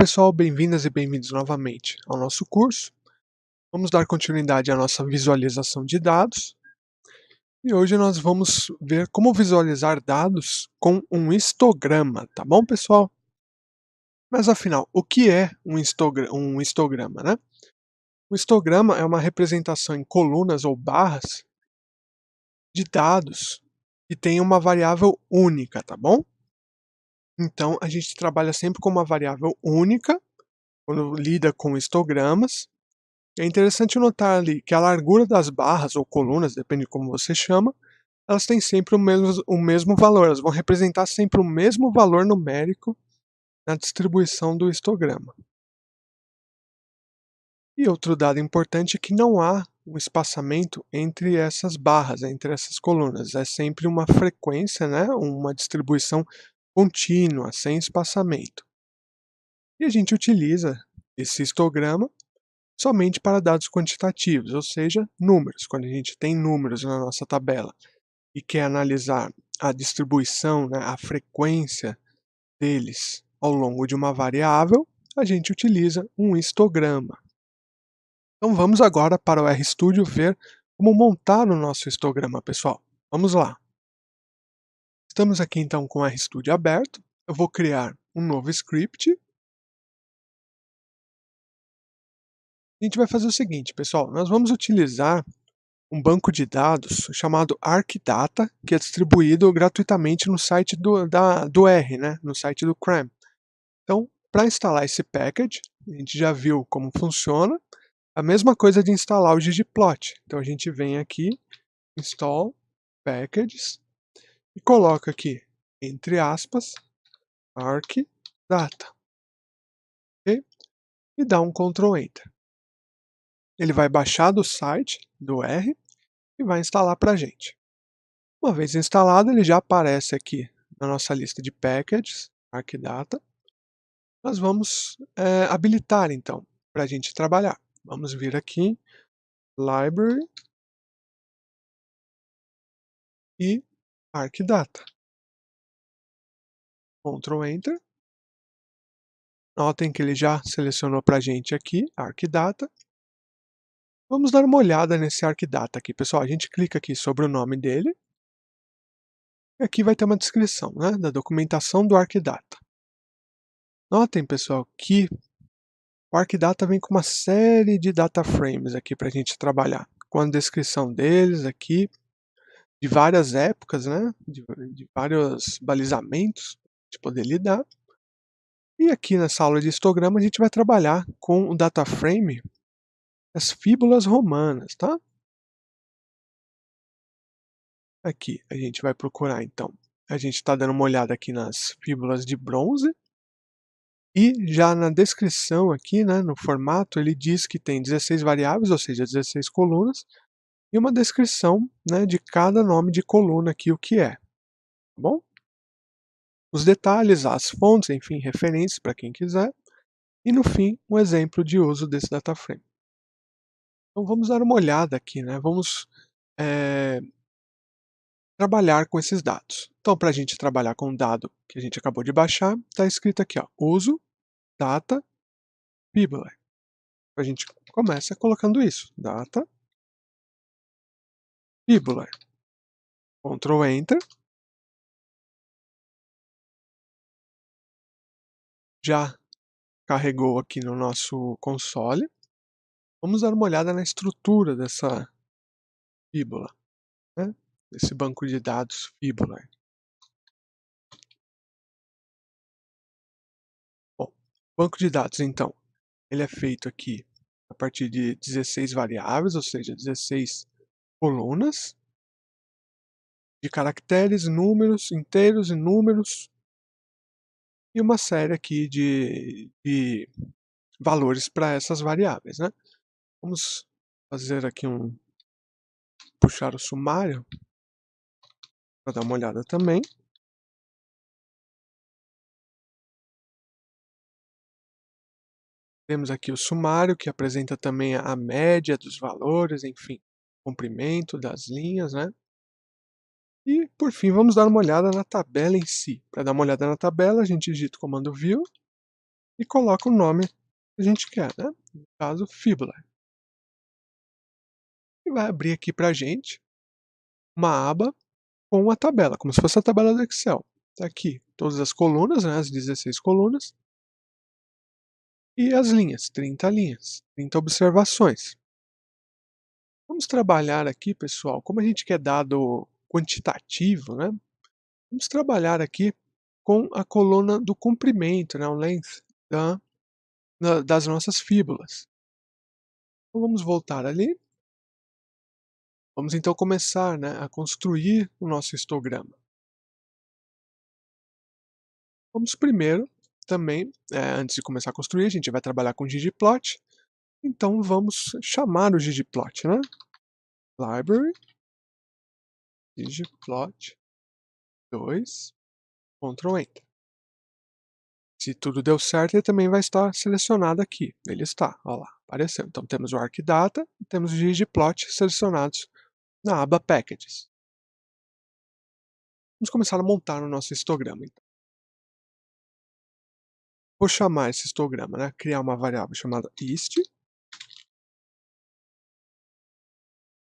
Pessoal, bem-vindas e bem-vindos novamente ao nosso curso. Vamos dar continuidade à nossa visualização de dados e hoje nós vamos ver como visualizar dados com um histograma, tá bom, pessoal? Mas afinal, o que é um histograma, né? O histograma é uma representação em colunas ou barras de dados que tem uma variável única, tá bom? Então, a gente trabalha sempre com uma variável única quando lida com histogramas. É interessante notar ali que a largura das barras ou colunas, depende de como você chama, elas têm sempre o mesmo valor, elas vão representar sempre o mesmo valor numérico na distribuição do histograma. E outro dado importante é que não há um espaçamento entre essas barras, entre essas colunas, é sempre uma frequência, né, uma distribuição contínua, sem espaçamento. E a gente utiliza esse histograma somente para dados quantitativos, ou seja, números. Quando a gente tem números na nossa tabela e quer analisar a distribuição, né, a frequência deles ao longo de uma variável, a gente utiliza um histograma. Então vamos agora para o RStudio ver como montar o nosso histograma, pessoal. Vamos lá. Estamos aqui então com o RStudio aberto. Eu vou criar um novo script. A gente vai fazer o seguinte, pessoal, nós vamos utilizar um banco de dados chamado ArcData, que é distribuído gratuitamente no site do R, né? No site do CRAN. Então, para instalar esse package, a gente já viu como funciona. A mesma coisa de instalar o ggplot. Então a gente vem aqui, install packages e coloca aqui, entre aspas, ArcData. Okay? E dá um Ctrl Enter. Ele vai baixar do site do R e vai instalar para a gente. Uma vez instalado, ele já aparece aqui na nossa lista de packages, ArcData. Nós vamos habilitar, então, para a gente trabalhar. Vamos vir aqui, Library e ArcData. Ctrl Enter. Notem que ele já selecionou para a gente aqui, ArcData. Vamos dar uma olhada nesse ArcData aqui, pessoal. A gente clica aqui sobre o nome dele. E aqui vai ter uma descrição, né, da documentação do ArcData. Notem, pessoal, que o ArcData vem com uma série de data frames aqui para a gente trabalhar, com a descrição deles aqui, de várias épocas, né, de vários balizamentos de poder lidar. E aqui nessa aula de histograma a gente vai trabalhar com o data frame das fíbulas romanas, tá? Aqui a gente vai procurar então. A gente está dando uma olhada aqui nas fíbulas de bronze. E já na descrição aqui, né, no formato, ele diz que tem 16 variáveis, ou seja, 16 colunas, e uma descrição, né, de cada nome de coluna aqui, o que é. Tá bom? Os detalhes, as fontes, enfim, referências para quem quiser. E no fim, um exemplo de uso desse data frame. Então vamos dar uma olhada aqui, né? Vamos trabalhar com esses dados. Então, para a gente trabalhar com o dado que a gente acabou de baixar, está escrito aqui, ó, uso data fibula. A gente começa colocando isso, data fibula. Ctrl Enter. Já carregou aqui no nosso console. Vamos dar uma olhada na estrutura dessa fíbula, né? Desse banco de dados fíbula. Bom, o banco de dados, então, ele é feito aqui a partir de 16 variáveis, ou seja, 16 colunas de caracteres, números, inteiros e números, e uma série aqui de valores para essas variáveis, né? Vamos fazer aqui puxar o sumário para dar uma olhada também. Temos aqui o sumário, que apresenta também a média dos valores, enfim, comprimento das linhas, né? E, por fim, vamos dar uma olhada na tabela em si. Para dar uma olhada na tabela, a gente digita o comando View e coloca o nome que a gente quer, né? No caso, fíbula. E vai abrir aqui pra gente uma aba com uma tabela, como se fosse a tabela do Excel. Tá aqui todas as colunas, né, as 16 colunas, e as linhas, 30 linhas, 30 observações. Vamos trabalhar aqui, pessoal, como a gente quer dado quantitativo, né? Vamos trabalhar aqui com a coluna do comprimento, né, o length das nossas fíbulas. Então vamos voltar ali. Vamos então começar, né, a construir o nosso histograma. Vamos primeiro também, antes de começar a construir, a gente vai trabalhar com ggplot. Então vamos chamar o ggplot, né? Library, ggplot 2, Ctrl Enter. Se tudo deu certo, ele também vai estar selecionado aqui. Ele está, olha lá, apareceu. Então temos o ArcData e temos o ggplot selecionados na aba Packages. Vamos começar a montar o nosso histograma. Então. Vou chamar esse histograma, né? Criar uma variável chamada hist.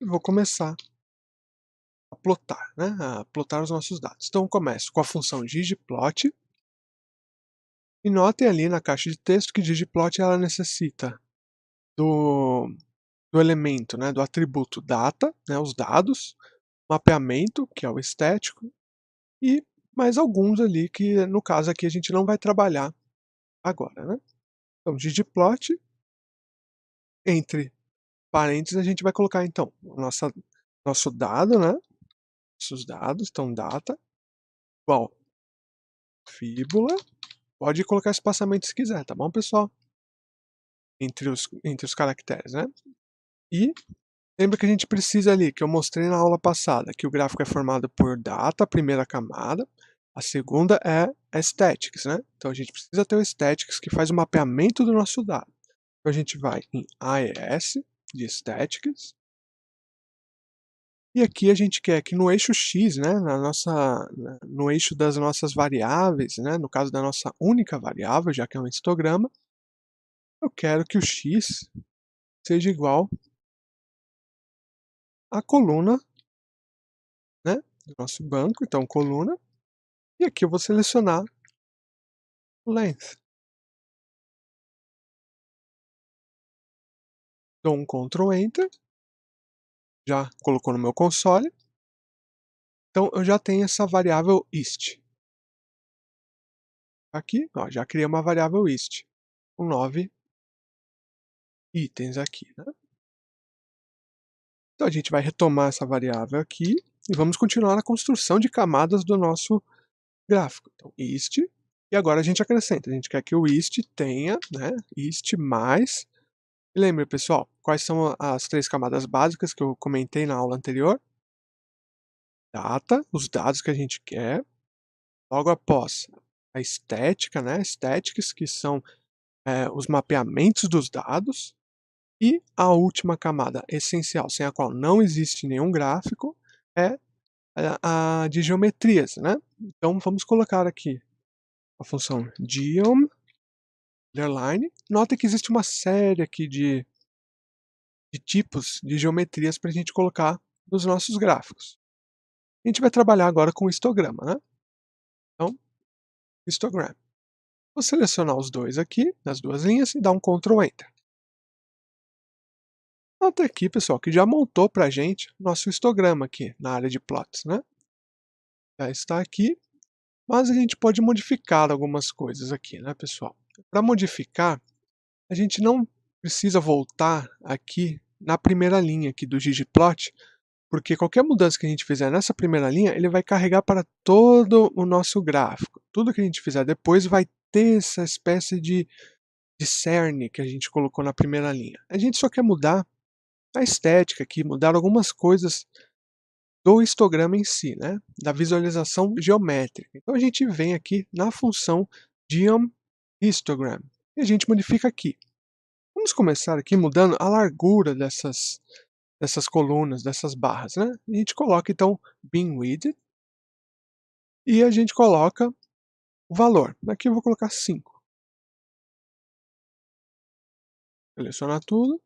E vou começar a plotar, né? A plotar os nossos dados. Então eu começo com a função ggplot. E notem ali na caixa de texto que ggplot ela necessita do, do elemento, né? Do atributo data, né? Os dados, mapeamento, que é o estético, e mais alguns ali que no caso aqui a gente não vai trabalhar agora, né? Então ggplot, entre parênteses a gente vai colocar então nosso dado, né? Nossos dados, então data, igual fíbula, pode colocar espaçamento se quiser, tá bom, pessoal? Entre os caracteres, né? E lembra que a gente precisa ali, que eu mostrei na aula passada, que o gráfico é formado por data, a primeira camada, a segunda é aesthetics, né? Então a gente precisa ter o aesthetics que faz o mapeamento do nosso dado. Então a gente vai em AES, de aesthetics, e aqui a gente quer que no eixo X, né, no eixo das nossas variáveis, né, no caso da nossa única variável, já que é um histograma, eu quero que o X seja igual à coluna, né, do nosso banco, então coluna, e aqui eu vou selecionar o length. Dou um Ctrl Enter, já colocou no meu console, então eu já tenho essa variável ist. Aqui, ó, já criei uma variável ist, com 9 itens aqui, né? Então a gente vai retomar essa variável aqui e vamos continuar a construção de camadas do nosso gráfico. Então, ist, e agora a gente acrescenta, a gente quer que o ist tenha, né, ist mais, e lembre pessoal, quais são as 3 camadas básicas que eu comentei na aula anterior? Data, os dados que a gente quer, logo após a estética, né, aesthetics, que são os mapeamentos dos dados, e a última camada essencial, sem a qual não existe nenhum gráfico, é a de geometrias, né? Então vamos colocar aqui a função geom, underline. Nota que existe uma série aqui de tipos de geometrias para a gente colocar nos nossos gráficos. A gente vai trabalhar agora com histograma, né? Então, histogram. Vou selecionar os dois aqui, nas duas linhas, e dar um Ctrl Enter. Nota aqui, pessoal, que já montou para a gente nosso histograma aqui na área de plots, né? Já está aqui, mas a gente pode modificar algumas coisas aqui, né, pessoal? Para modificar, a gente não precisa voltar aqui na primeira linha aqui do ggplot, porque qualquer mudança que a gente fizer nessa primeira linha, ele vai carregar para todo o nosso gráfico. Tudo que a gente fizer depois vai ter essa espécie de cerne que a gente colocou na primeira linha. A gente só quer mudar a estética aqui, mudar algumas coisas do histograma em si, né? Da visualização geométrica. Então a gente vem aqui na função geom_histogram e a gente modifica aqui. Vamos começar aqui mudando a largura dessas colunas, dessas barras, né? A gente coloca então bin width e a gente coloca o valor. Aqui eu vou colocar 5. Selecionar tudo.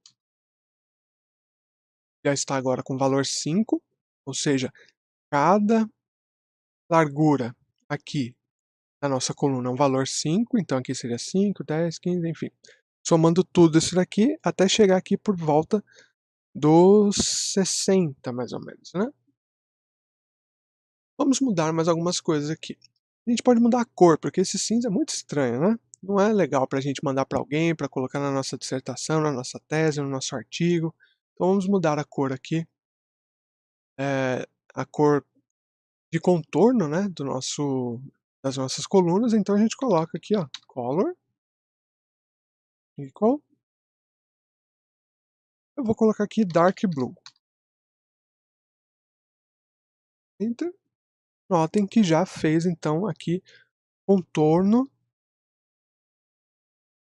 Já está agora com valor 5, ou seja, cada largura aqui na nossa coluna é um valor 5, então aqui seria 5, 10, 15, enfim. Somando tudo isso daqui até chegar aqui por volta dos 60, mais ou menos, né? Vamos mudar mais algumas coisas aqui. A gente pode mudar a cor, porque esse cinza é muito estranho, né? Não é legal para a gente mandar para alguém, para colocar na nossa dissertação, na nossa tese, no nosso artigo. Então vamos mudar a cor aqui, a cor de contorno, né, das nossas colunas. Então a gente coloca aqui, ó, color equal. Eu vou colocar aqui dark blue. Enter. Notem que já fez então aqui contorno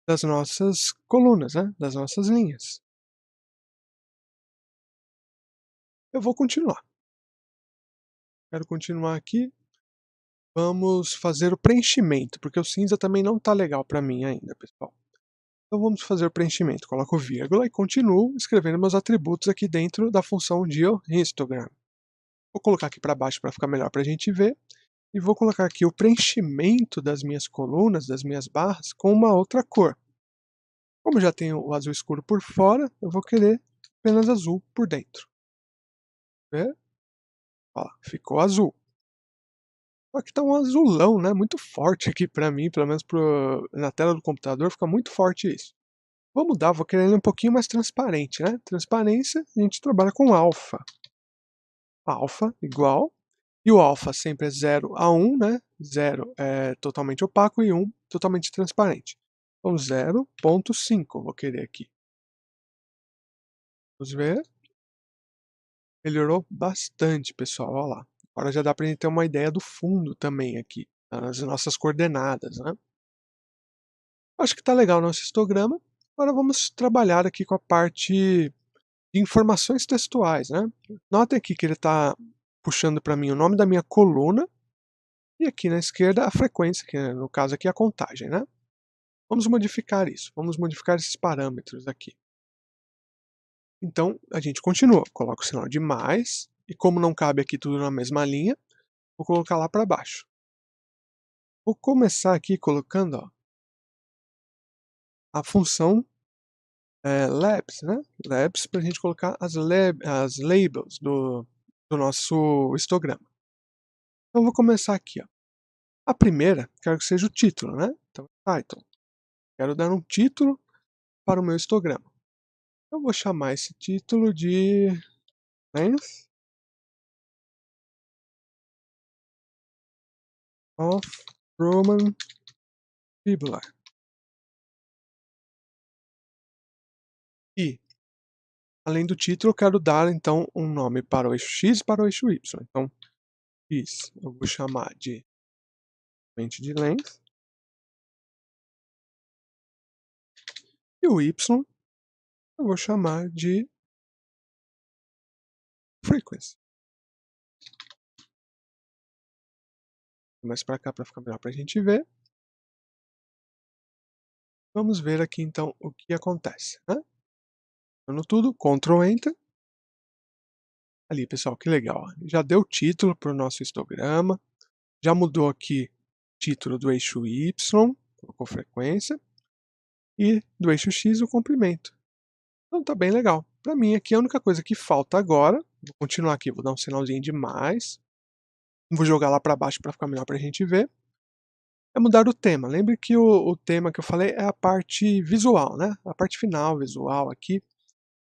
das nossas colunas, né, das nossas linhas. Eu vou continuar. Quero continuar aqui. Vamos fazer o preenchimento, porque o cinza também não está legal para mim ainda, pessoal. Então vamos fazer o preenchimento. Coloco vírgula e continuo escrevendo meus atributos aqui dentro da função geohistogram. Vou colocar aqui para baixo para ficar melhor para a gente ver. E vou colocar aqui o preenchimento das minhas colunas, das minhas barras, com uma outra cor. Como já tenho o azul escuro por fora, eu vou querer apenas azul por dentro. Vê? Ó, ficou azul. Aqui tá um azulão, né, muito forte aqui pra mim, pelo menos na tela do computador fica muito forte isso. Vou mudar, vou querer ele um pouquinho mais transparente, né, transparência, a gente trabalha com alfa. Alfa igual, e o alfa sempre é 0 a 1, né, 0 é totalmente opaco e 1 totalmente transparente. Então 0.5 vou querer aqui. Vamos ver. Melhorou bastante, pessoal, olha lá. Agora já dá pra gente ter uma ideia do fundo também aqui, as nossas coordenadas, né. Acho que está legal o nosso histograma. Agora vamos trabalhar aqui com a parte de informações textuais, né. Notem aqui que ele está puxando para mim o nome da minha coluna e aqui na esquerda a frequência, que no caso aqui é a contagem, né. Vamos modificar isso, vamos modificar esses parâmetros aqui. Então a gente continua, coloca o sinal de mais e como não cabe aqui tudo na mesma linha, vou colocar lá para baixo. Vou começar aqui colocando, ó, a função labs, né, labs para a gente colocar as labels do nosso histograma. Então vou começar aqui, ó. A primeira, quero que seja o título, né, então title. Quero dar um título para o meu histograma. Eu vou chamar esse título de Length of Roman Fibula. E, além do título, eu quero dar então um nome para o eixo X e para o eixo Y. Então, X eu vou chamar de length. E o Y eu vou chamar de frequency. Mais para cá para ficar melhor para a gente ver. Vamos ver aqui então o que acontece, né? Dando tudo, Ctrl Enter. Ali, pessoal, que legal. Já deu título para o nosso histograma. Já mudou aqui o título do eixo Y, colocou frequência. E do eixo X o comprimento. Então tá bem legal. Para mim aqui a única coisa que falta agora, vou continuar aqui, vou dar um sinalzinho de mais. Vou jogar lá para baixo para ficar melhor para a gente ver. É mudar o tema. Lembre que o tema que eu falei é a parte visual, né? A parte final visual aqui.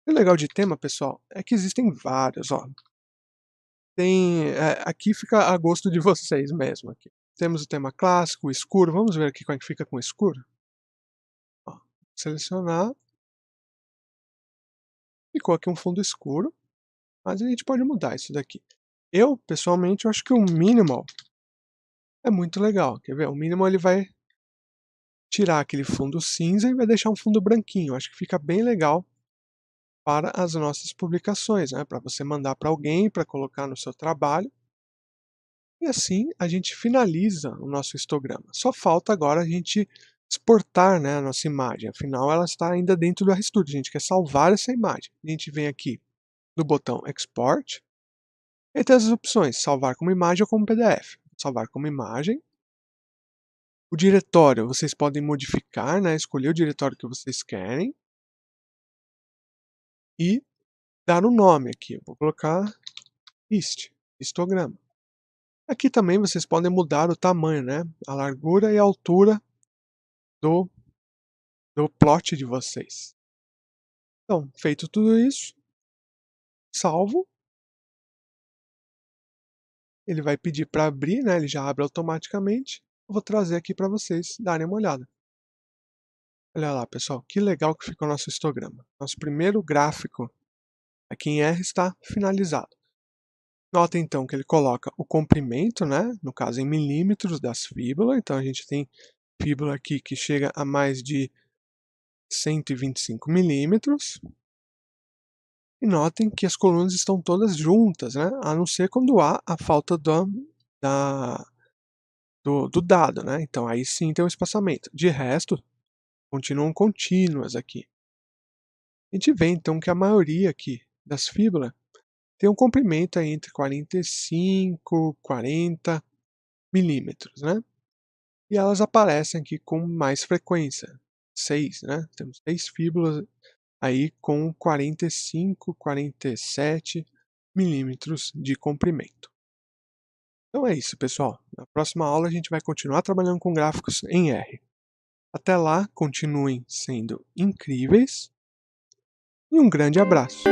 O legal de tema, pessoal, é que existem vários, ó. Aqui fica a gosto de vocês mesmo. Aqui. Temos o tema clássico, o escuro. Vamos ver aqui como é que fica com o escuro. Ó, selecionar. Ficou aqui um fundo escuro, mas a gente pode mudar isso daqui. Eu, pessoalmente, acho que o minimal é muito legal. Quer ver? O minimal ele vai tirar aquele fundo cinza e vai deixar um fundo branquinho. Acho que fica bem legal para as nossas publicações, né? Para você mandar para alguém, para colocar no seu trabalho. E assim a gente finaliza o nosso histograma. Só falta agora a gente exportar, né, a nossa imagem, afinal ela está ainda dentro do RStudio, a gente quer salvar essa imagem. A gente vem aqui no botão Export, e tem as opções, salvar como imagem ou como PDF. Salvar como imagem. O diretório, vocês podem modificar, né, escolher o diretório que vocês querem. E dar um nome aqui, eu vou colocar histograma. Aqui também vocês podem mudar o tamanho, né, a largura e a altura do plot de vocês. Então, feito tudo isso, salvo. Ele vai pedir para abrir, né, ele já abre automaticamente. Eu vou trazer aqui para vocês darem uma olhada. Olha lá, pessoal, que legal que ficou o nosso histograma. Nosso primeiro gráfico aqui em R está finalizado. Nota então que ele coloca o comprimento, né, no caso em milímetros das fíbulas. Então a gente tem fíbula aqui que chega a mais de 125 milímetros. E notem que as colunas estão todas juntas, né, a não ser quando há a falta do dado, né? Então aí sim tem um espaçamento. De resto, continuam contínuas aqui. A gente vê então que a maioria aqui das fíbulas tem um comprimento aí entre 45 e 40 milímetros, né? E elas aparecem aqui com mais frequência, 6, né? Temos 6 fíbulas aí com 45, 47 milímetros de comprimento. Então é isso, pessoal. Na próxima aula a gente vai continuar trabalhando com gráficos em R. Até lá, continuem sendo incríveis e um grande abraço!